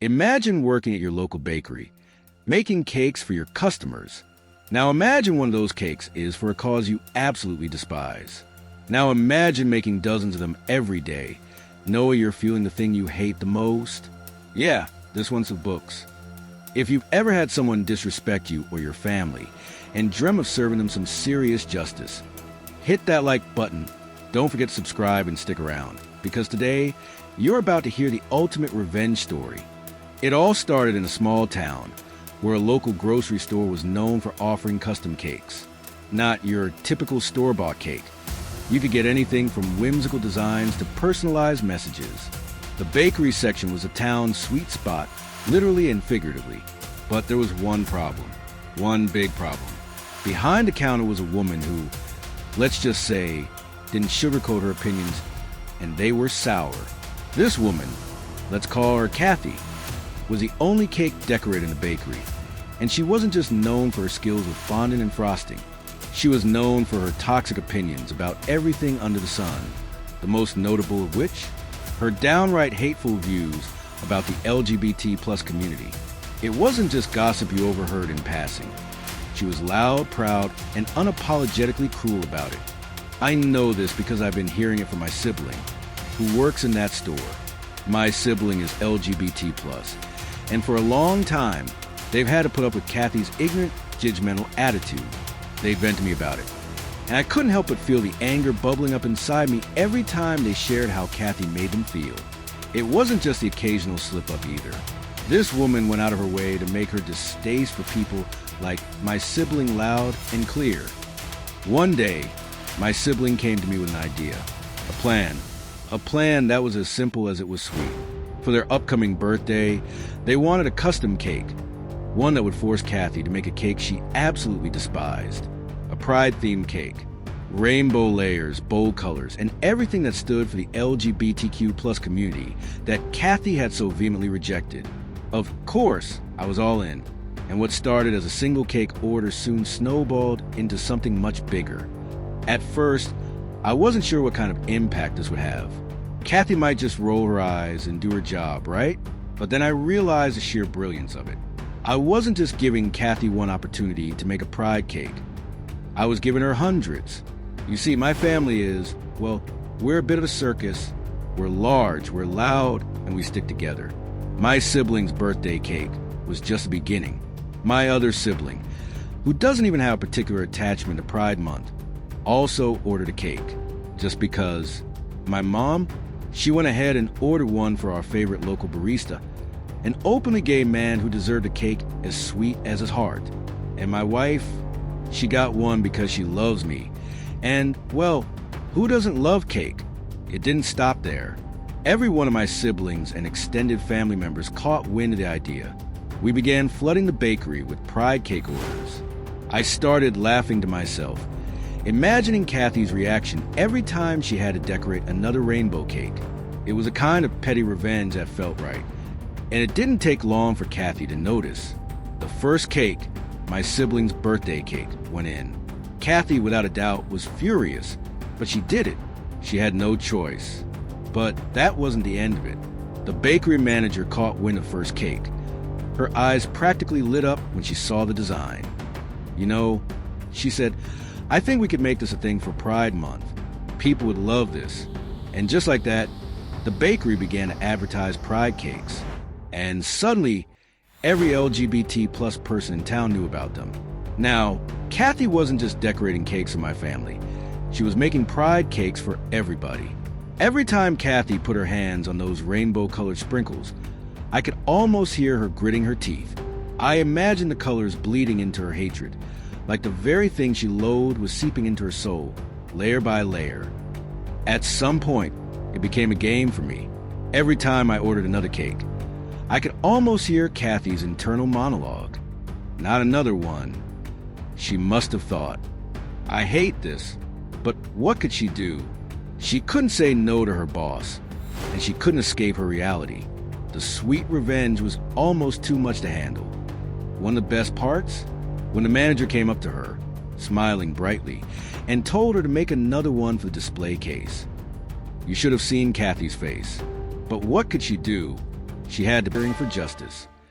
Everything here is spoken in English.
Imagine working at your local bakery, making cakes for your customers. Now imagine one of those cakes is for a cause you absolutely despise. Now imagine making dozens of them every day, knowing you're feeling the thing you hate the most. Yeah, this one's the books. If you've ever had someone disrespect you or your family and dream of serving them some serious justice, hit that like button. Don't forget to subscribe and stick around, because today you're about to hear the ultimate revenge story. It all started in a small town where a local grocery store was known for offering custom cakes. Not your typical store-bought cake. You could get anything from whimsical designs to personalized messages. The bakery section was the town's sweet spot, literally and figuratively. But there was one problem. One big problem. Behind the counter was a woman who, let's just say, didn't sugarcoat her opinions, and they were sour. This woman, let's call her Kathy, was the only cake decorator in the bakery. And she wasn't just known for her skills with fondant and frosting. She was known for her toxic opinions about everything under the sun, the most notable of which, her downright hateful views about the LGBT+ community. It wasn't just gossip you overheard in passing. She was loud, proud, and unapologetically cruel about it. I know this because I've been hearing it from my sibling, who works in that store. My sibling is LGBT+, and for a long time, they've had to put up with Kathy's ignorant, judgmental attitude. They'd vent to me about it, and I couldn't help but feel the anger bubbling up inside me every time they shared how Kathy made them feel. It wasn't just the occasional slip-up either. This woman went out of her way to make her distaste for people like my sibling loud and clear. One day, my sibling came to me with an idea, a plan that was as simple as it was sweet. For their upcoming birthday, they wanted a custom cake, one that would force Kathy to make a cake she absolutely despised. A pride-themed cake, rainbow layers, bold colors, and everything that stood for the LGBTQ+ community that Kathy had so vehemently rejected. Of course, I was all in, and what started as a single cake order soon snowballed into something much bigger. At first, I wasn't sure what kind of impact this would have. Kathy might just roll her eyes and do her job, right? But then I realized the sheer brilliance of it. I wasn't just giving Kathy one opportunity to make a pride cake. I was giving her hundreds. You see, my family is, well, we're a bit of a circus. We're large, we're loud, and we stick together. My sibling's birthday cake was just the beginning. My other sibling, who doesn't even have a particular attachment to Pride Month, also ordered a cake. Just because. My mom, she went ahead and ordered one for our favorite local barista, an openly gay man who deserved a cake as sweet as his heart. And my wife, she got one because she loves me. And, well, who doesn't love cake? It didn't stop there. Every one of my siblings and extended family members caught wind of the idea. We began flooding the bakery with pride cake orders. I started laughing to myself, imagining Kathy's reaction every time she had to decorate another rainbow cake. It was a kind of petty revenge that felt right. And it didn't take long for Kathy to notice. The first cake, my sibling's birthday cake, went in. Kathy, without a doubt, was furious, but she did it. She had no choice. But that wasn't the end of it. The bakery manager caught wind of the first cake. Her eyes practically lit up when she saw the design. You know, she said, I think we could make this a thing for Pride Month. People would love this. And just like that, the bakery began to advertise pride cakes. And suddenly, every LGBT+ person in town knew about them. Now, Kathy wasn't just decorating cakes for my family. She was making pride cakes for everybody. Every time Kathy put her hands on those rainbow-colored sprinkles, I could almost hear her gritting her teeth. I imagined the colors bleeding into her hatred, like the very thing she loathed was seeping into her soul, layer by layer. At some point, it became a game for me. Every time I ordered another cake, I could almost hear Kathy's internal monologue. Not another one. She must have thought, I hate this, but what could she do? She couldn't say no to her boss, and she couldn't escape her reality. The sweet revenge was almost too much to handle. One of the best parts? When the manager came up to her, smiling brightly, and told her to make another one for the display case. You should have seen Kathy's face. But what could she do? She had to bring for justice.